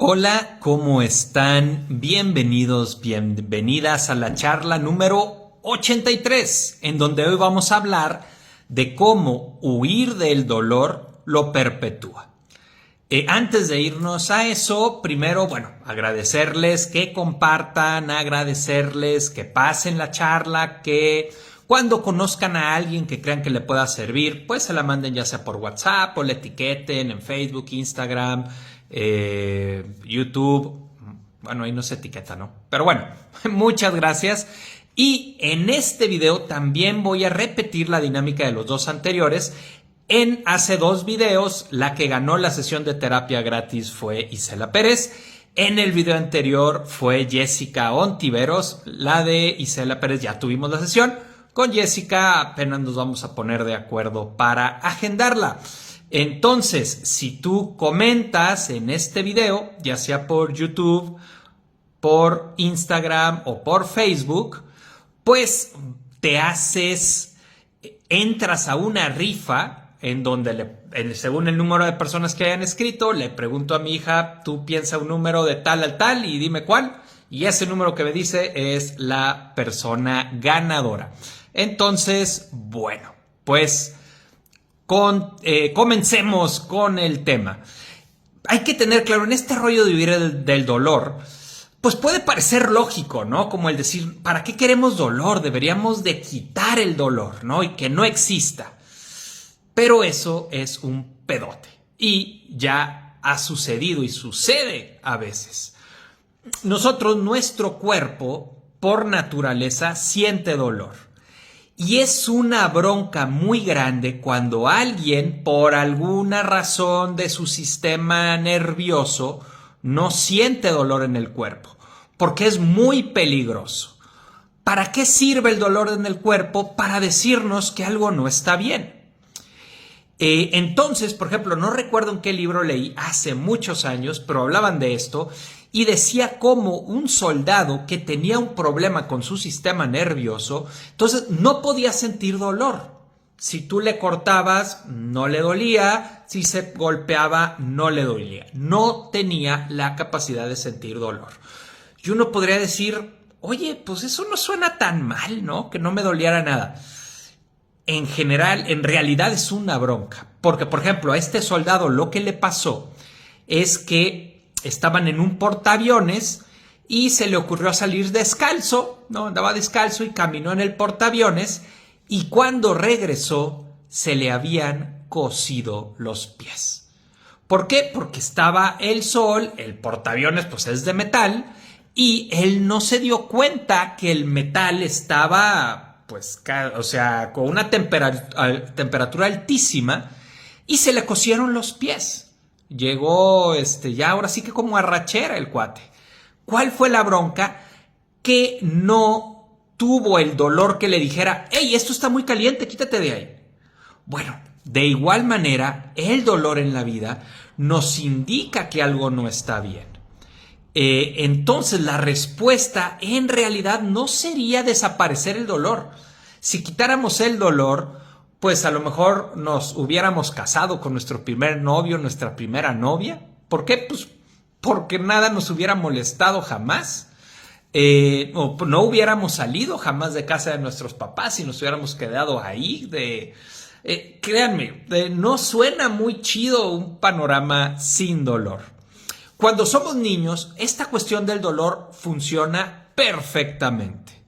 Hola, ¿cómo están? Bienvenidos, bienvenidas a la charla número 83, en donde hoy vamos a hablar de cómo huir del dolor lo perpetúa. Antes de irnos a eso, primero, agradecerles que compartan, agradecerles que pasen la charla, que cuando conozcan a alguien que crean que le pueda servir, pues se la manden ya sea por WhatsApp o la etiqueten en Facebook, Instagram, YouTube. Bueno, ahí no se etiqueta, ¿no? Pero bueno, muchas gracias. Y en este video también voy a repetir la dinámica de los dos anteriores. En hace dos videos, la que ganó la sesión de terapia gratis fue Isela Pérez. En el video anterior fue Jessica Ontiveros. La de Isela Pérez ya tuvimos la sesión. Con Jessica apenas nos vamos a poner de acuerdo para agendarla. Entonces, si tú comentas en este video, ya sea por YouTube, por Instagram o por Facebook, pues entras a una rifa en donde según el número de personas que hayan escrito, le pregunto a mi hija, tú piensa un número de tal al tal y dime cuál, y ese número que me dice es la persona ganadora. Entonces, bueno, pues comencemos con el tema. Hay que tener claro, en este rollo de vivir del dolor, pues puede parecer lógico, ¿no? Como el decir, ¿para qué queremos dolor? Deberíamos de quitar el dolor, ¿no? Y que no exista. Pero eso es un pedote. Y ya ha sucedido y sucede a veces. Nuestro cuerpo, por naturaleza, siente dolor. Y es una bronca muy grande cuando alguien, por alguna razón de su sistema nervioso, no siente dolor en el cuerpo, porque es muy peligroso. ¿Para qué sirve el dolor en el cuerpo? Para decirnos que algo no está bien. Entonces, por ejemplo, no recuerdo en qué libro leí hace muchos años, pero hablaban de esto y decía cómo un soldado que tenía un problema con su sistema nervioso, entonces no podía sentir dolor. Si tú le cortabas, no le dolía, si se golpeaba, no le dolía. No tenía la capacidad de sentir dolor. Y uno podría decir, oye, pues eso no suena tan mal, ¿no? Que no me doliera nada. En general, en realidad es una bronca. Porque, por ejemplo, a este soldado lo que le pasó es que estaban en un portaaviones y se le ocurrió salir descalzo, ¿no? Andaba descalzo y caminó en el portaaviones y cuando regresó se le habían cocido los pies. ¿Por qué? Porque estaba el sol, el portaaviones pues es de metal y él no se dio cuenta que el metal estaba con una temperatura altísima y se le cocieron los pies. Llegó ya ahora sí que como arrachera el cuate. ¿Cuál fue la bronca? Que no tuvo el dolor que le dijera, hey, esto está muy caliente, quítate de ahí. Bueno, de igual manera, el dolor en la vida nos indica que algo no está bien. Entonces la respuesta en realidad no sería desaparecer el dolor. Si quitáramos el dolor, pues a lo mejor nos hubiéramos casado con nuestro primer novio, nuestra primera novia. ¿Por qué? Pues porque nada nos hubiera molestado jamás. O no hubiéramos salido jamás de casa de nuestros papás y nos hubiéramos quedado ahí. Créanme, no suena muy chido un panorama sin dolor. Cuando somos niños, esta cuestión del dolor funciona perfectamente.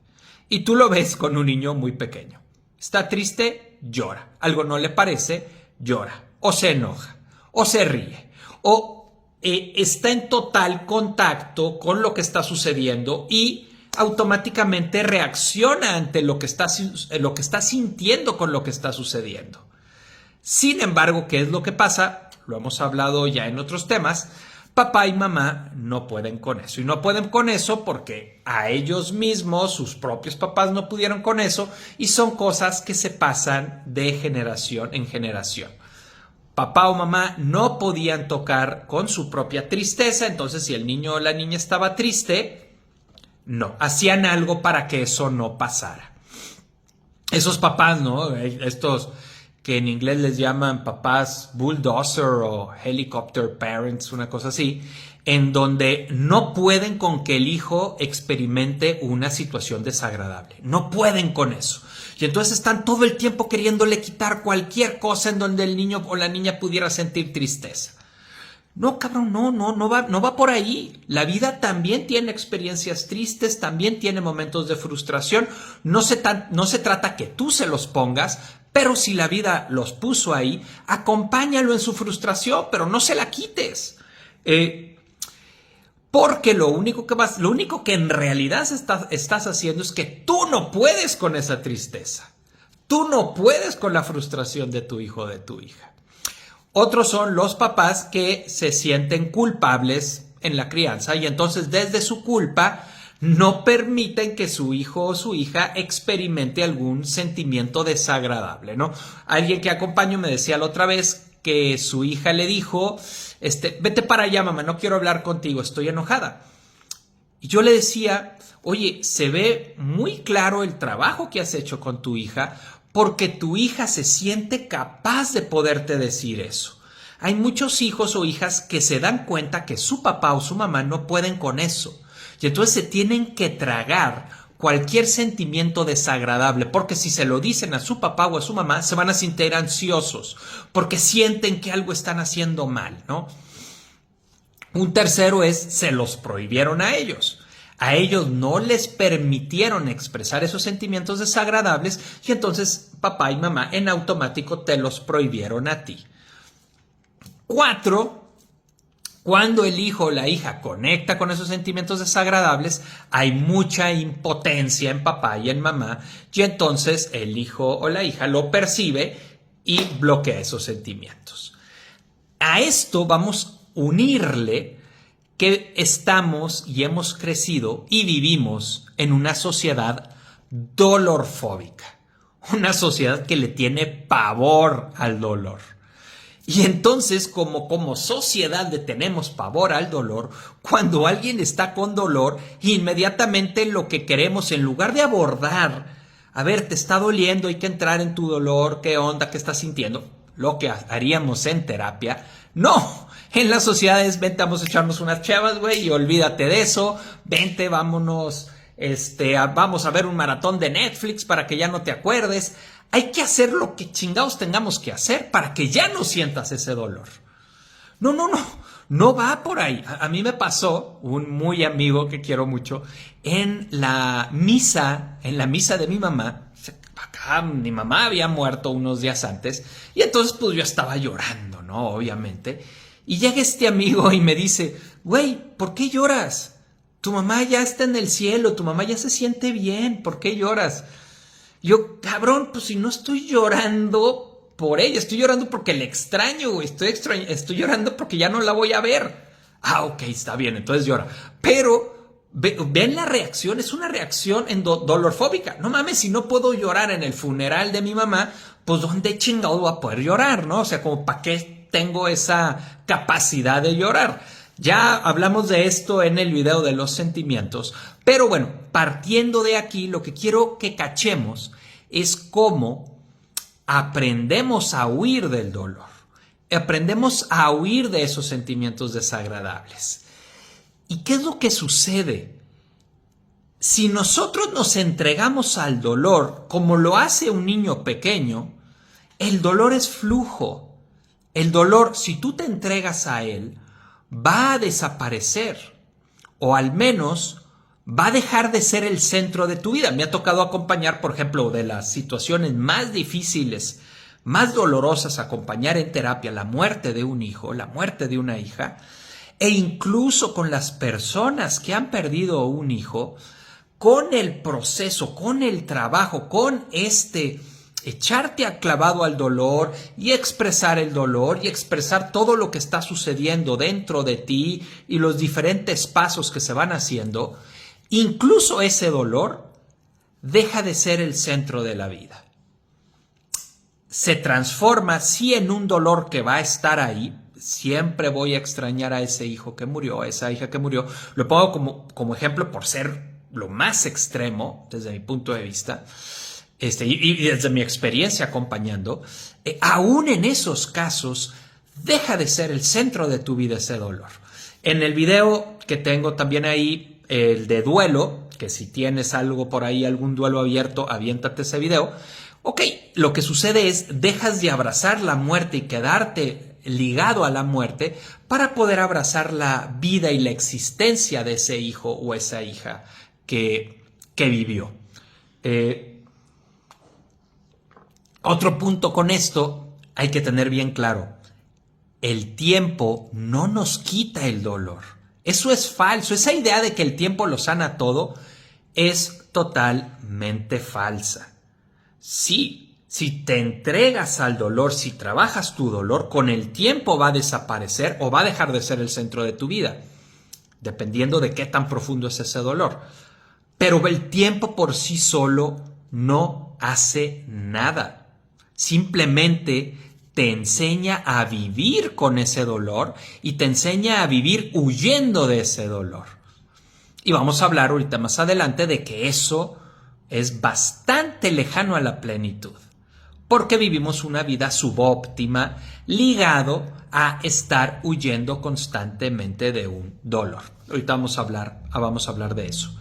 Y tú lo ves con un niño muy pequeño. Está triste, llora. Algo no le parece, llora. O se enoja, o se ríe, o está en total contacto con lo que está sucediendo y automáticamente reacciona ante lo que está sintiendo con lo que está sucediendo. Sin embargo, ¿qué es lo que pasa? Lo hemos hablado ya en otros temas. Papá y mamá no pueden con eso. Y no pueden con eso porque a ellos mismos, sus propios papás no pudieron con eso y son cosas que se pasan de generación en generación. Papá o mamá no podían tocar con su propia tristeza, entonces si el niño o la niña estaba triste, no, hacían algo para que eso no pasara. Esos papás, ¿no? Estos que en inglés les llaman papás bulldozer o helicopter parents, una cosa así, en donde no pueden con que el hijo experimente una situación desagradable. No pueden con eso. Y entonces están todo el tiempo queriéndole quitar cualquier cosa en donde el niño o la niña pudiera sentir tristeza. No, cabrón, no va por ahí. La vida también tiene experiencias tristes, también tiene momentos de frustración. No se trata que tú se los pongas, pero si la vida los puso ahí, acompáñalo en su frustración, pero no se la quites. Porque lo único que en realidad estás haciendo es que tú no puedes con esa tristeza. Tú no puedes con la frustración de tu hijo o de tu hija. Otros son los papás que se sienten culpables en la crianza y entonces desde su culpa no permiten que su hijo o su hija experimente algún sentimiento desagradable, ¿no? Alguien que acompaño me decía la otra vez que su hija le dijo, vete para allá, mamá, no quiero hablar contigo, estoy enojada. Y yo le decía, oye, se ve muy claro el trabajo que has hecho con tu hija, porque tu hija se siente capaz de poderte decir eso. Hay muchos hijos o hijas que se dan cuenta que su papá o su mamá no pueden con eso. Y entonces se tienen que tragar cualquier sentimiento desagradable, porque si se lo dicen a su papá o a su mamá, se van a sentir ansiosos, porque sienten que algo están haciendo mal, ¿no? Un tercero es, se los prohibieron a ellos. A ellos no les permitieron expresar esos sentimientos desagradables y entonces papá y mamá en automático te los prohibieron a ti. 4. Cuando el hijo o la hija conecta con esos sentimientos desagradables, hay mucha impotencia en papá y en mamá y entonces el hijo o la hija lo percibe y bloquea esos sentimientos. A esto vamos a unirle que estamos y hemos crecido y vivimos en una sociedad dolorfóbica, una sociedad que le tiene pavor al dolor. Y entonces, como sociedad le tenemos pavor al dolor, cuando alguien está con dolor, inmediatamente lo que queremos, en lugar de abordar, a ver, te está doliendo, hay que entrar en tu dolor, qué onda, qué estás sintiendo, lo que haríamos en terapia, no. En las sociedades, vente, vamos a echarnos unas chavas, güey, y olvídate de eso. Vente, vámonos, vamos a ver un maratón de Netflix para que ya no te acuerdes. Hay que hacer lo que chingados tengamos que hacer para que ya no sientas ese dolor. No va por ahí. A mí me pasó, un muy amigo que quiero mucho, en la misa de mi mamá. Acá mi mamá había muerto unos días antes y entonces pues yo estaba llorando, ¿no? Obviamente. Y llega este amigo y me dice, güey, ¿por qué lloras? Tu mamá ya está en el cielo, tu mamá ya se siente bien, ¿por qué lloras? Yo, cabrón, pues si no estoy llorando por ella, estoy llorando porque la extraño, güey, estoy llorando porque ya no la voy a ver. Ah, ok, está bien, entonces llora. Pero ven la reacción, es una reacción dolorfóbica. No mames, si no puedo llorar en el funeral de mi mamá, pues ¿dónde chingado voy a poder llorar, no? O sea, como ¿para qué tengo esa capacidad de llorar? Ya hablamos de esto en el video de los sentimientos, pero bueno, partiendo de aquí, lo que quiero que cachemos es cómo aprendemos a huir del dolor, aprendemos a huir de esos sentimientos desagradables. ¿Y qué es lo que sucede? Si nosotros nos entregamos al dolor como lo hace un niño pequeño, el dolor es flujo. El dolor, si tú te entregas a él, va a desaparecer o al menos va a dejar de ser el centro de tu vida. Me ha tocado acompañar, por ejemplo, de las situaciones más difíciles, más dolorosas, acompañar en terapia la muerte de un hijo, la muerte de una hija, e incluso con las personas que han perdido un hijo, con el proceso, con el trabajo, con echarte a clavado al dolor y expresar el dolor y expresar todo lo que está sucediendo dentro de ti y los diferentes pasos que se van haciendo, incluso ese dolor deja de ser el centro de la vida. Se transforma sí en un dolor que va a estar ahí. Siempre voy a extrañar a ese hijo que murió, a esa hija que murió. Lo pongo como ejemplo por ser lo más extremo desde mi punto de vista. y desde mi experiencia acompañando, aún en esos casos, deja de ser el centro de tu vida ese dolor. En el video que tengo también ahí, el de duelo, que si tienes algo por ahí, algún duelo abierto, aviéntate ese video. Ok, lo que sucede es, dejas de abrazar la muerte y quedarte ligado a la muerte para poder abrazar la vida y la existencia de ese hijo o esa hija que vivió. Otro punto con esto, hay que tener bien claro, el tiempo no nos quita el dolor. Eso es falso. Esa idea de que el tiempo lo sana todo es totalmente falsa. Sí, si te entregas al dolor, si trabajas tu dolor, con el tiempo va a desaparecer o va a dejar de ser el centro de tu vida, dependiendo de qué tan profundo es ese dolor. Pero el tiempo por sí solo no hace nada. Simplemente te enseña a vivir con ese dolor y te enseña a vivir huyendo de ese dolor. Y vamos a hablar ahorita más adelante de que eso es bastante lejano a la plenitud, porque vivimos una vida subóptima ligado a estar huyendo constantemente de un dolor. Ahorita vamos a hablar de eso.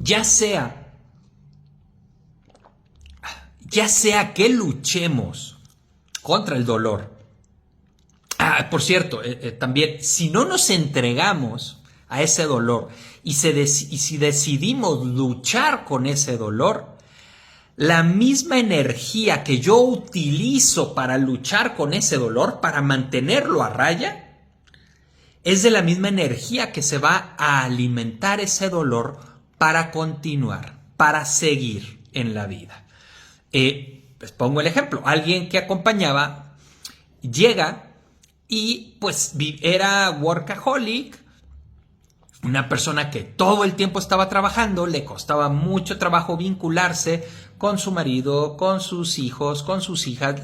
Ya sea que luchemos contra el dolor. Por cierto, también, si no nos entregamos a ese dolor y si decidimos luchar con ese dolor, la misma energía que yo utilizo para luchar con ese dolor, para mantenerlo a raya, es de la misma energía que se va a alimentar ese dolor para continuar, para seguir en la vida. Les pongo el ejemplo. Alguien que acompañaba llega y pues era workaholic, una persona que todo el tiempo estaba trabajando, le costaba mucho trabajo vincularse con su marido, con sus hijos, con sus hijas,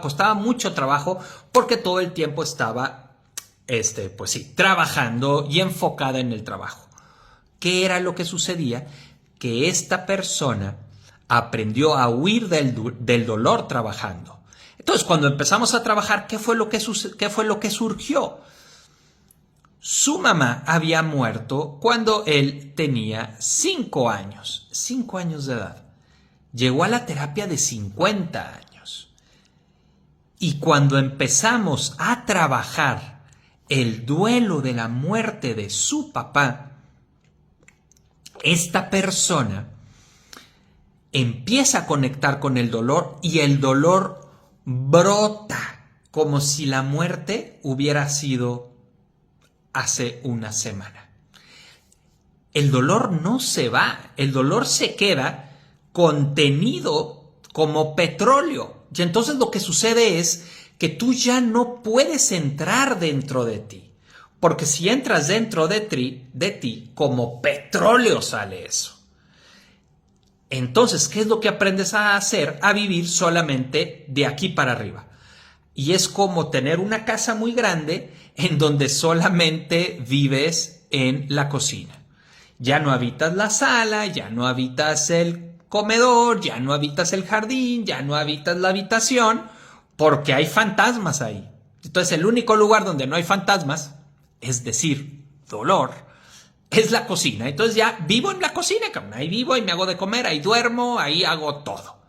costaba mucho trabajo porque todo el tiempo estaba, pues sí, trabajando y enfocada en el trabajo. ¿Qué era lo que sucedía? Que esta persona aprendió a huir del dolor trabajando. Entonces, cuando empezamos a trabajar, ¿qué fue lo que surgió? Su mamá había muerto cuando él tenía 5 años, 5 años de edad. Llegó a la terapia de 50 años. Y cuando empezamos a trabajar el duelo de la muerte de su papá, esta persona empieza a conectar con el dolor y el dolor brota como si la muerte hubiera sido hace una semana. El dolor no se va, el dolor se queda contenido como petróleo. Y entonces lo que sucede es que tú ya no puedes entrar dentro de ti. Porque si entras dentro de ti, como petróleo sale eso. Entonces, ¿qué es lo que aprendes a hacer? A vivir solamente de aquí para arriba. Y es como tener una casa muy grande en donde solamente vives en la cocina. Ya no habitas la sala, ya no habitas el comedor, ya no habitas el jardín, ya no habitas la habitación, porque hay fantasmas ahí. Entonces, el único lugar donde no hay fantasmas, es decir, dolor, es la cocina. Entonces ya vivo en la cocina, ahí vivo, ahí me hago de comer, ahí duermo, ahí hago todo.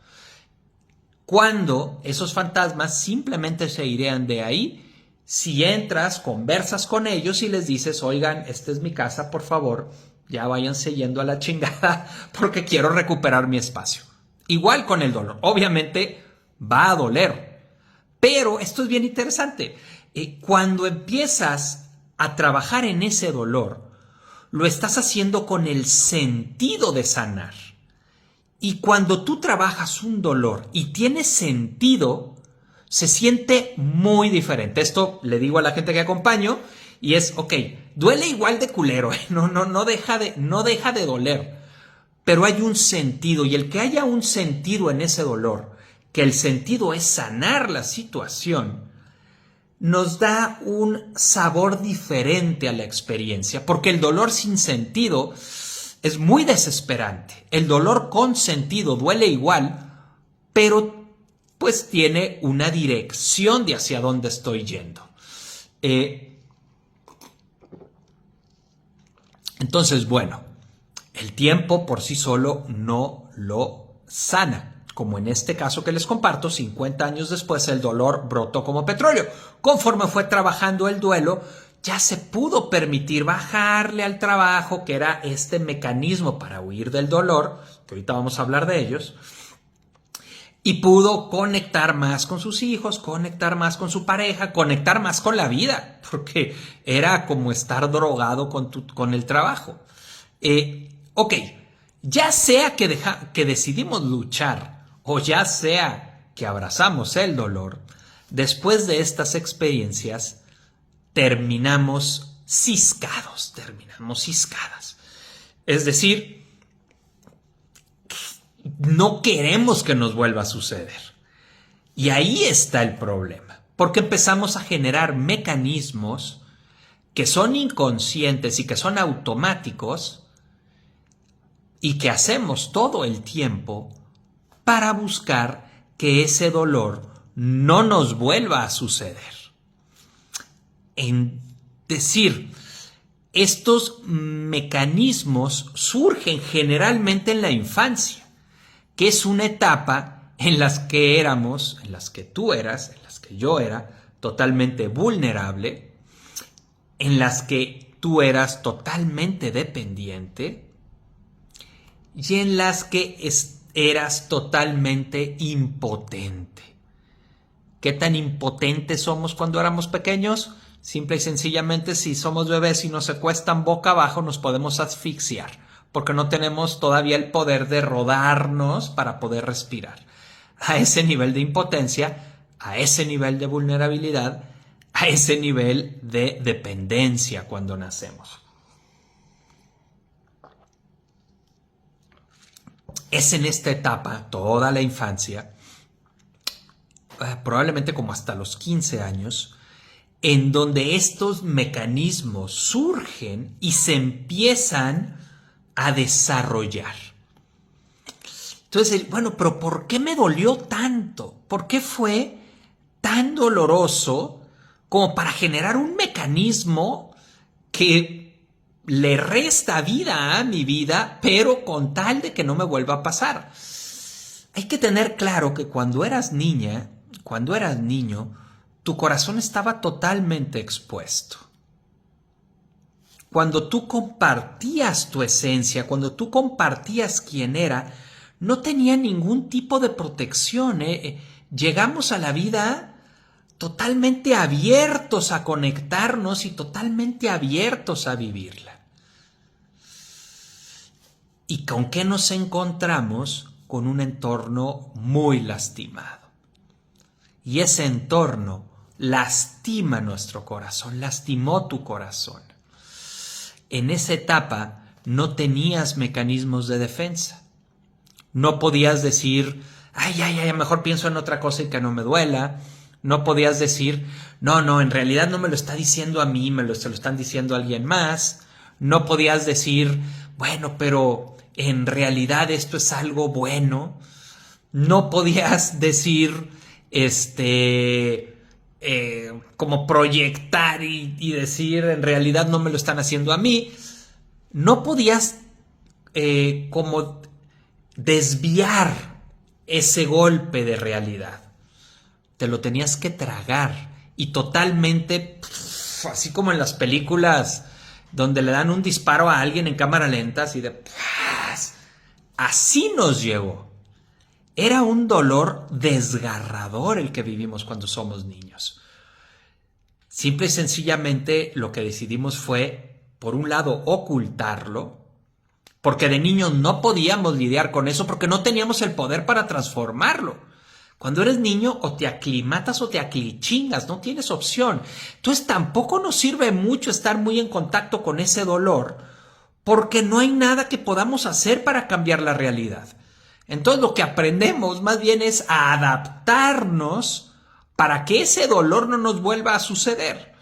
Cuando esos fantasmas simplemente se irían de ahí, si entras, conversas con ellos y les dices, oigan, esta es mi casa, por favor, ya váyanse yendo a la chingada porque quiero recuperar mi espacio. Igual con el dolor, obviamente va a doler, pero esto es bien interesante. Cuando empiezas a trabajar en ese dolor, lo estás haciendo con el sentido de sanar. Y cuando tú trabajas un dolor y tiene sentido, se siente muy diferente. Esto le digo a la gente que acompaño y es, ok, duele igual de culero, no deja de doler, pero hay un sentido, y el que haya un sentido en ese dolor, que el sentido es sanar la situación, nos da un sabor diferente a la experiencia, porque el dolor sin sentido Es muy desesperante. El dolor con sentido duele igual, pero pues tiene una dirección de hacia dónde estoy yendo. Entonces, bueno, el tiempo por sí solo no lo sana. Como en este caso que les comparto, 50 años después el dolor brotó como petróleo. Conforme fue trabajando el duelo, ya se pudo permitir bajarle al trabajo, que era este mecanismo para huir del dolor, que ahorita vamos a hablar de ellos, y pudo conectar más con sus hijos, conectar más con su pareja, conectar más con la vida, porque era como estar drogado con el trabajo. Ok, ya sea que decidimos luchar o ya sea que abrazamos el dolor, después de estas experiencias terminamos ciscados, terminamos ciscadas. Es decir, no queremos que nos vuelva a suceder. Y ahí está el problema, porque empezamos a generar mecanismos que son inconscientes y que son automáticos y que hacemos todo el tiempo para buscar que ese dolor no nos vuelva a suceder. En decir, estos mecanismos surgen generalmente en la infancia, que es una etapa en las que éramos, en las que tú eras, en las que yo era totalmente vulnerable, en las que tú eras totalmente dependiente y en las que eras totalmente impotente. ¿Qué tan impotentes somos cuando éramos pequeños? Simple y sencillamente, si somos bebés y nos secuestran boca abajo, nos podemos asfixiar, porque no tenemos todavía el poder de rodarnos para poder respirar. A ese nivel de impotencia, a ese nivel de vulnerabilidad, a ese nivel de dependencia cuando nacemos. Es en esta etapa, toda la infancia, probablemente como hasta los 15 años, en donde estos mecanismos surgen y se empiezan a desarrollar. Entonces, bueno, pero ¿por qué me dolió tanto? ¿Por qué fue tan doloroso como para generar un mecanismo que le resta vida a mi vida, pero con tal de que no me vuelva a pasar? Hay que tener claro que cuando eras niña, cuando eras niño, tu corazón estaba totalmente expuesto. Cuando tú compartías tu esencia, cuando tú compartías quién era, no tenía ningún tipo de protección. Llegamos a la vida totalmente abiertos a conectarnos y totalmente abiertos a vivirla. ¿Y con qué nos encontramos? Con un entorno muy lastimado. Y ese entorno lastima nuestro corazón, lastimó tu corazón. En esa etapa no tenías mecanismos de defensa. No podías decir, ay, mejor pienso en otra cosa y que no me duela. No podías decir, no, en realidad no me lo está diciendo a mí, se lo están diciendo a alguien más. No podías decir, bueno, pero en realidad esto es algo bueno. No podías decir, como proyectar y decir, en realidad no me lo están haciendo a mí. No podías como desviar ese golpe de realidad. Te lo tenías que tragar y totalmente, así como en las películas donde le dan un disparo a alguien en cámara lenta, así de, así nos llegó. Era un dolor desgarrador el que vivimos cuando somos niños. Simple y sencillamente lo que decidimos fue, por un lado, ocultarlo, porque de niños no podíamos lidiar con eso, porque no teníamos el poder para transformarlo. Cuando eres niño, o te aclimatas o te aclichingas, no tienes opción. Entonces tampoco nos sirve mucho estar muy en contacto con ese dolor, porque no hay nada que podamos hacer para cambiar la realidad. Entonces lo que aprendemos más bien es a adaptarnos para que ese dolor no nos vuelva a suceder.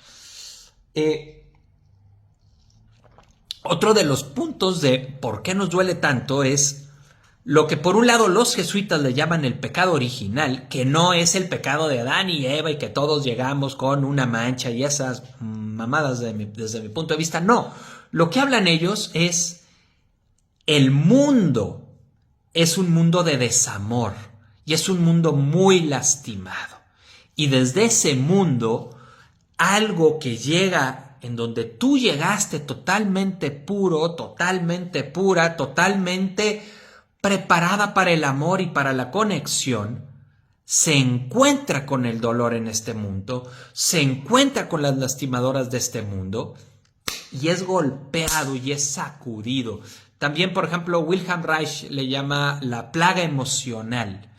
Otro de los puntos de por qué nos duele tanto es lo que por un lado los jesuitas le llaman el pecado original, que no es el pecado de Adán y Eva y que todos llegamos con una mancha y esas mamadas desde mi punto de vista. No, lo que hablan ellos es el mundo es un mundo de desamor y es un mundo muy lastimado. Y desde ese mundo, algo que llega en donde tú llegaste totalmente puro, totalmente pura, totalmente preparada para el amor y para la conexión, se encuentra con el dolor en este mundo, se encuentra con las lastimadoras de este mundo y es golpeado y es sacudido. También, por ejemplo, Wilhelm Reich le llama la plaga emocional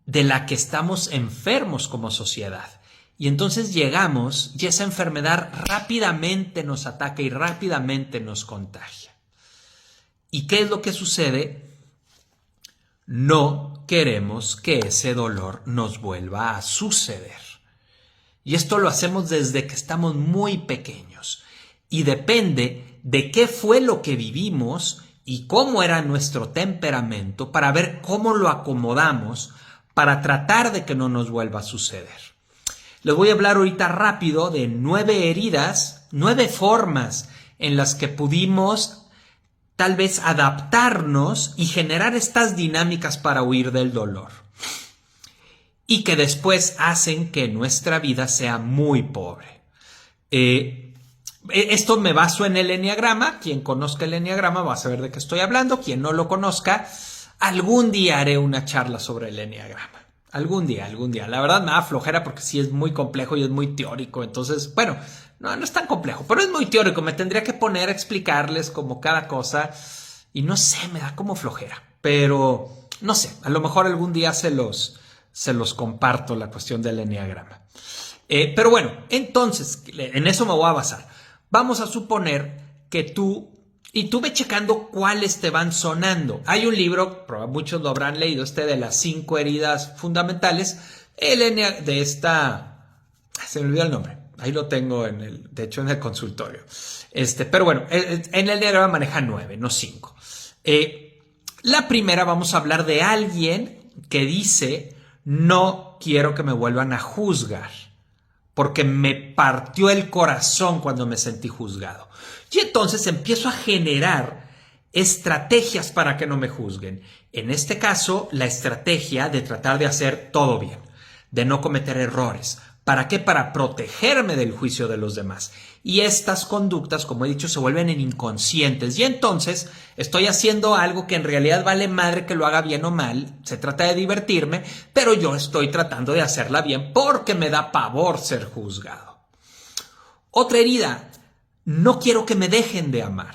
de la que estamos enfermos como sociedad. Y entonces llegamos y esa enfermedad rápidamente nos ataca y rápidamente nos contagia. ¿Y qué es lo que sucede? No queremos que ese dolor nos vuelva a suceder. Y esto lo hacemos desde que estamos muy pequeños. Y depende de qué fue lo que vivimos y cómo era nuestro temperamento para ver cómo lo acomodamos para tratar de que no nos vuelva a suceder. Les voy a hablar ahorita rápido de 9 heridas, 9 formas en las que pudimos tal vez adaptarnos y generar estas dinámicas para huir del dolor. Y que después hacen que nuestra vida sea muy pobre. Esto me baso en el eneagrama. Quien conozca el eneagrama va a saber de qué estoy hablando. Quien no lo conozca, algún día haré una charla sobre el eneagrama. Algún día. La verdad me da flojera porque sí es muy complejo y es muy teórico. Entonces, bueno, no es tan complejo, pero es muy teórico. Me tendría que poner a explicarles como cada cosa y no sé, me da como flojera. Pero, no sé, a lo mejor algún día se los comparto la cuestión del eneagrama. Pero bueno, entonces, en eso me voy a basar. Vamos a suponer que tú ve checando cuáles te van sonando. Hay un libro, muchos lo habrán leído, de las 5 heridas fundamentales, de esta, se me olvidó el nombre, ahí lo tengo de hecho en el consultorio. Pero bueno, en el diagrama maneja 9, no 5. La primera vamos a hablar de alguien que dice, no quiero que me vuelvan a juzgar, porque me partió el corazón cuando me sentí juzgado. Y entonces empiezo a generar estrategias para que no me juzguen. En este caso, la estrategia de tratar de hacer todo bien, de no cometer errores. ¿Para qué? Para protegerme del juicio de los demás. Y estas conductas, como he dicho, se vuelven en inconscientes. Y entonces estoy haciendo algo que en realidad vale madre que lo haga bien o mal. Se trata de divertirme, pero yo estoy tratando de hacerla bien porque me da pavor ser juzgado. Otra herida. No quiero que me dejen de amar.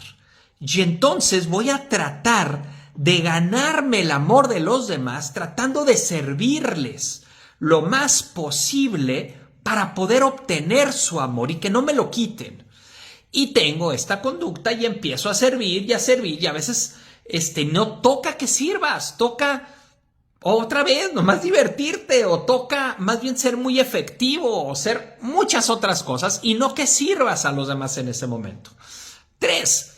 Y entonces voy a tratar de ganarme el amor de los demás, tratando de servirles lo más posible para poder obtener su amor y que no me lo quiten. Y tengo esta conducta y empiezo a servir y a veces no toca que sirvas, toca otra vez nomás divertirte o toca más bien ser muy efectivo o ser muchas otras cosas y no que sirvas a los demás en ese momento. 3.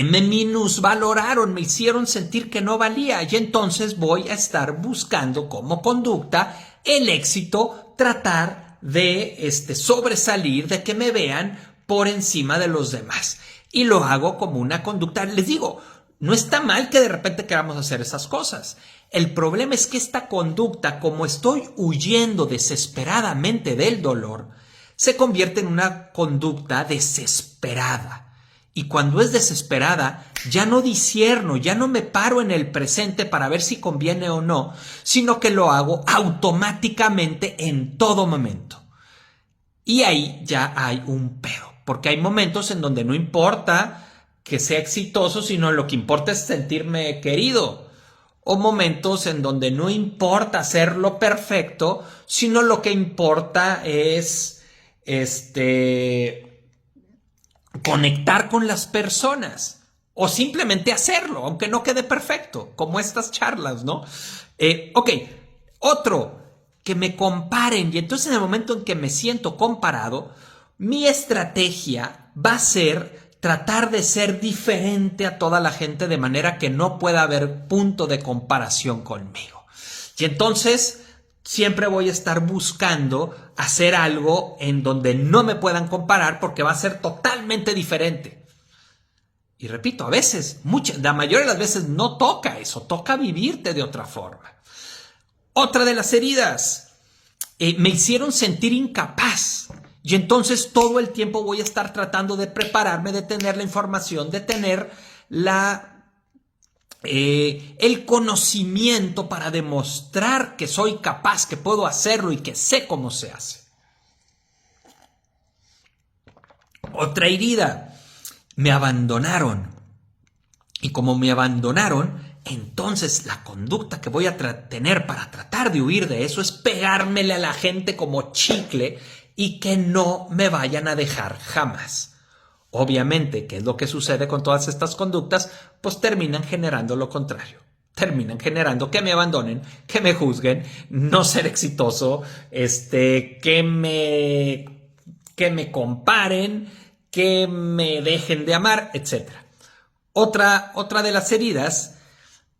Me minusvaloraron, me hicieron sentir que no valía y entonces voy a estar buscando como conducta el éxito, tratar de sobresalir, de que me vean por encima de los demás. Y lo hago como una conducta. Les digo, no está mal que de repente queramos hacer esas cosas. El problema es que esta conducta, como estoy huyendo desesperadamente del dolor, se convierte en una conducta desesperada. Y cuando es desesperada, ya no discierno, ya no me paro en el presente para ver si conviene o no, sino que lo hago automáticamente en todo momento. Y ahí ya hay un pedo, porque hay momentos en donde no importa que sea exitoso, sino lo que importa es sentirme querido. O momentos en donde no importa hacerlo perfecto, sino lo que importa es conectar con las personas o simplemente hacerlo, aunque no quede perfecto, como estas charlas, ¿no? Otro, que me comparen y entonces en el momento en que me siento comparado, mi estrategia va a ser tratar de ser diferente a toda la gente de manera que no pueda haber punto de comparación conmigo. Y entonces siempre voy a estar buscando hacer algo en donde no me puedan comparar porque va a ser totalmente diferente. Y repito, a veces, la mayoría de las veces no toca eso, toca vivirte de otra forma. Otra de las heridas, me hicieron sentir incapaz. Y entonces todo el tiempo voy a estar tratando de prepararme, de tener la información, de tener el conocimiento para demostrar que soy capaz, que puedo hacerlo y que sé cómo se hace. Otra herida, me abandonaron. Y como me abandonaron, entonces la conducta que voy a tener para tratar de huir de eso es pegármele a la gente como chicle y que no me vayan a dejar jamás. Obviamente, ¿qué es lo que sucede con todas estas conductas? Pues terminan generando lo contrario. Terminan generando que me abandonen, que me juzguen, no ser exitoso, que me comparen, que me dejen de amar, etc. Otra de las heridas,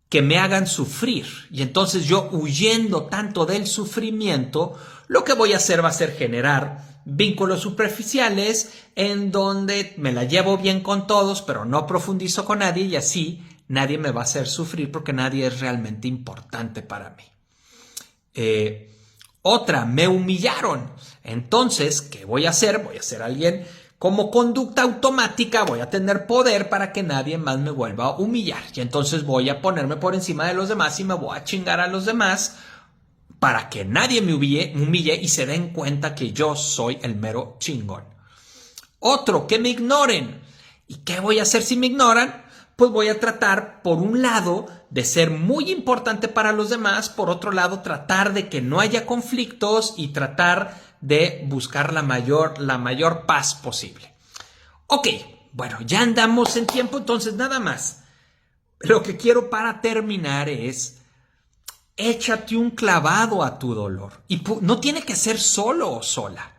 que me hagan sufrir. Y entonces yo, huyendo tanto del sufrimiento, lo que voy a hacer va a ser generar vínculos superficiales en donde me la llevo bien con todos, pero no profundizo con nadie y así nadie me va a hacer sufrir porque nadie es realmente importante para mí. Otra, me humillaron. Entonces, ¿qué voy a hacer? Voy a ser alguien como conducta automática, voy a tener poder para que nadie más me vuelva a humillar. Y entonces voy a ponerme por encima de los demás y me voy a chingar a los demás para que nadie me humille y se den cuenta que yo soy el mero chingón. Otro, que me ignoren. ¿Y qué voy a hacer si me ignoran? Pues voy a tratar, por un lado, de ser muy importante para los demás, por otro lado, tratar de que no haya conflictos y tratar de buscar la mayor paz posible. Ok, bueno, ya andamos en tiempo, entonces nada más. Lo que quiero para terminar es, échate un clavado a tu dolor. Y no tiene que ser solo o sola.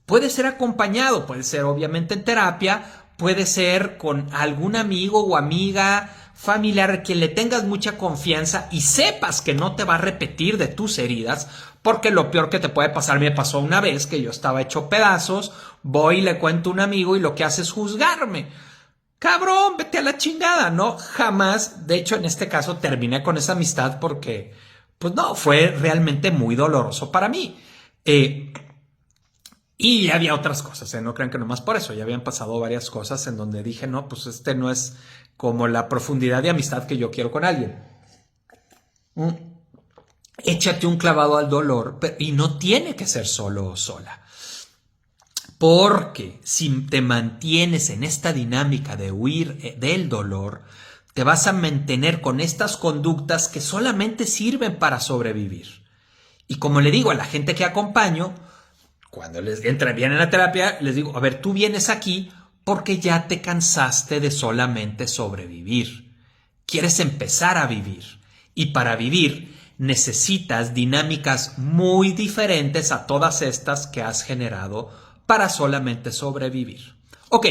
Puede ser acompañado, puede ser obviamente en terapia, puede ser con algún amigo o amiga, familiar, que le tengas mucha confianza y sepas que no te va a repetir de tus heridas, porque lo peor que te puede pasar, me pasó una vez que yo estaba hecho pedazos, voy y le cuento a un amigo y lo que hace es juzgarme. Cabrón, vete a la chingada, ¿no? Jamás, de hecho en este caso terminé con esa amistad porque, pues no, fue realmente muy doloroso para mí. Y había otras cosas, no crean que nomás por eso, ya habían pasado varias cosas en donde dije, no, pues no es como la profundidad de amistad que yo quiero con alguien. Échate un clavado al dolor, y no tiene que ser solo o sola. Porque si te mantienes en esta dinámica de huir del dolor, te vas a mantener con estas conductas que solamente sirven para sobrevivir. Y como le digo a la gente que acompaño, cuando vienen a terapia, les digo, a ver, tú vienes aquí porque ya te cansaste de solamente sobrevivir. Quieres empezar a vivir. Y para vivir necesitas dinámicas muy diferentes a todas estas que has generado para solamente sobrevivir. Ok,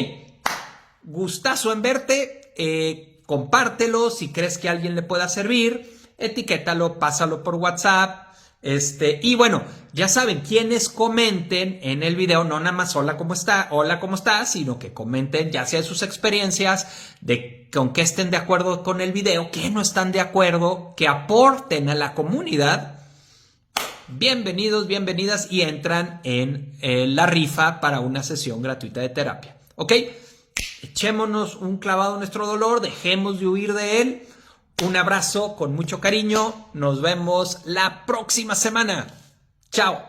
gustazo en verte, compártelo si crees que a alguien le pueda servir, etiquétalo, pásalo por WhatsApp. Y bueno, ya saben, quienes comenten en el video, no nada más hola, ¿cómo está? Sino que comenten ya sea de sus experiencias, con qué estén de acuerdo con el video, qué no están de acuerdo, que aporten a la comunidad. Bienvenidos, bienvenidas y entran en la rifa para una sesión gratuita de terapia. ¿Ok? Echémonos un clavado en nuestro dolor, dejemos de huir de él. Un abrazo con mucho cariño. Nos vemos la próxima semana. Chao.